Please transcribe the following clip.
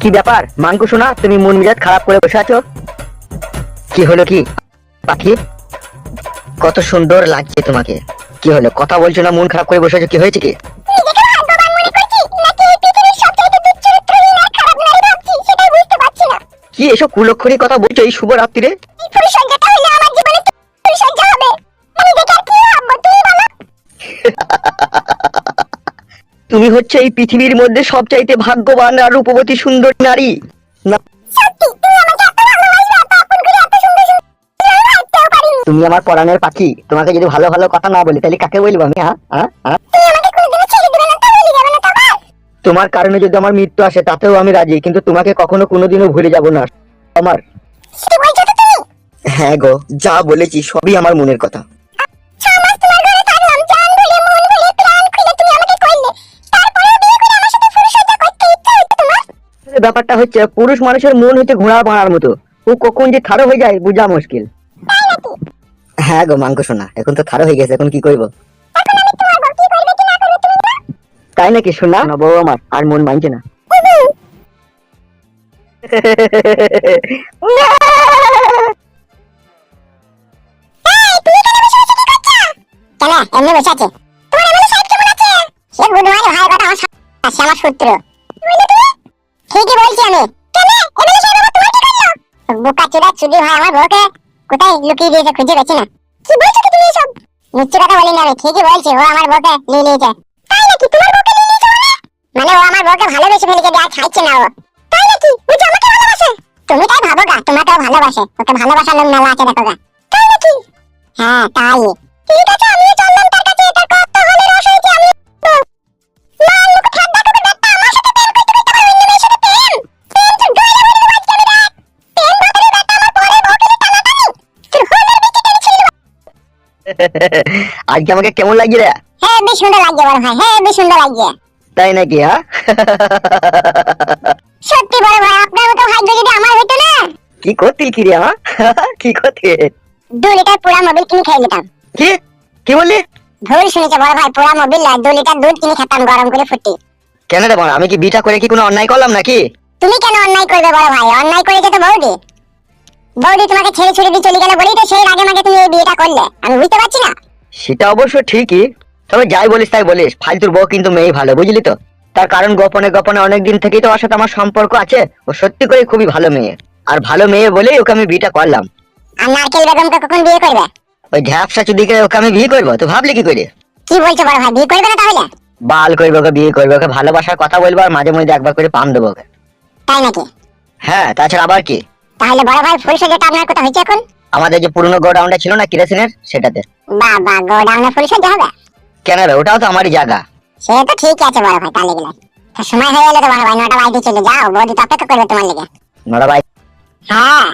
কি ব্যাপার মাঙ্কু শোনা, তুমি মন মেজাজ খারাপ করে বসে আছো? কি হলো কি পাখি? কত সুন্দর লাগছে তোমাকে। কি হলো, কথা বলছো না, মন খারাপ করে বসে আছো, কি হয়েছে কি? কি এসব কুলক্ষণী কথা বলছো এই শুভ রাত্রিরে? তুমি হচ্ছে এই পৃথিবীর মধ্যে সবচাইতে ভাগ্যবান আর রূপবতী সুন্দর নারী। তুমি আমার পরাণের পাখি, তোমাকে যদি ভালো ভালো কথা না বলি তাহলে কাকে বলবো আমি? তোমার কারণে যদি আমার মৃত্যু আসে তাতেও আমি রাজি, কিন্তু তোমাকে কখনো কোনোদিনও ভুলে যাব না আমার। হ্যাঁ গো, যা বলেছি সবই আমার মনের কথা। ব্যাপারটা হচ্ছে পুরুষ মানুষের মন হচ্ছে ঘোড়া মারার মতো, ও কখন যে থারো হয়ে যায় বোঝা মুশকিল। হ্যাঁ গো মাঙ্কু শোনা, এখন তো থারো হয়ে গেছে, এখন কি করবো? তাই নাকি শোনা? বউ আমার আর মন মানছে না। ঠিকই বলছি আমি। বোকা চোদা চুদি ভাই আমার বউকে কোথায় লুকিয়ে দিয়েছে খুঁজে পেছি না। কি বলছো কি তুমি এসব? মিথ্যে কথা বলিনি আমি, ঠিকই বলছি, ও আমার বউকে নিয়ে নিয়েছে। তাই নাকি? তোমার বউকে নিয়ে নিয়েছে মানে ও আমার বউকে ভালোবেসে ফেলেছে, আর ছাড়ছে না ও। তাই নাকি? ও যে আমাকে ভালোবাসে? তুমি তাই ভাবো গা, তোমাকেও ভালোবাসে, ওকে ভালোবাসার লোক মেলা আছে দেখো গা। তাই নাকি? হ্যাঁ তাই। ঠিক আছে, আমিও চললাম তার কাছে, এটা কত হলে রস হয়েছে আমি। আজকে আমাকে কেমন লাগছে রে? হ্যাঁ বেশ সুন্দর লাগছে বড় ভাই, হ্যাঁ বেশ সুন্দর লাগছে। তাই নাকি? সত্যি বড় ভাই, আপনার মতো ভাগ্য যদি আমার হইতো না। কি করতি কি রে? কি করতি? 2 লিটার পুরা মোবিল কিনে খেয়ে নিতাম। কি কি বললি? ভুল শুনেছে বড় ভাই, পুরা মোবিল 2 লিটার দুধ কিনে খেতাম গরম করে ফুটিয়ে। কেন রে বড়, আমি কি বিটা করে কি কোনো অন্যায় করলাম নাকি? তুমি কেন অন্যায় করবে বড় ভাই? অন্যায় করেছে তো বৌদি। বৌদি তোমাকে ছেড়ে ছুড়ে দিয়ে চলে গেল বলেই তো সেই আগে মাগে তুমি এই বিয়েটা করলে, আমি বুঝতে পারছি না। সেটা অবশ্য ঠিকই, তবে যাই বলিস তাই বলিস, ফালতুর বউ কিন্তু মেয়ে ভালো, বুঝলি তো? তার কারণ গোপনে গোপনে অনেকদিন থেকেই তো ওর সাথে আমার সম্পর্ক আছে, ও সত্যি করে খুবই ভালো মেয়ে, আর ভালো মেয়ে বলেই ওকে আমি বিয়েটা করলাম। আর নারকেল বেগমকে কখন বিয়ে করবে? ওই ঝ্যাপসা চুদিকে ওকে আমি বিয়ে করবো, তুই ভাবলি কি করে? কি বলছো বড় ভাই, বিয়ে করবে না তাহলে? বাল করবো ওকে, বিয়ে করবো ওকে, ভালোবাসার কথা বলবো আর মাঝে মধ্যে একবার করে পাম দেবো ওকে। তাই নাকি? হ্যাঁ, তাছাড়া আবার কি? তাহলে বড় ভাই ফুল সজ্জাটা আপনার কোথা হয়েছে এখন? আমাদের যে পুরনো গোডাউনটা ছিল না কিরোসিনের, সেটাতে। বাবা, গোডাউনে ফুল সজ্জা হবে? কেন রে, ওটাও তো আমারই জায়গা। সে তো ঠিক আছে বড় ভাই, তাহলে গেলে সময় হয়ে গেলে তো বড় ভাই 9টা বাজতে চলে যাও, বৌদি তো অপেক্ষা করবে তোমার লেগে। নড়া ভাই। হ্যাঁ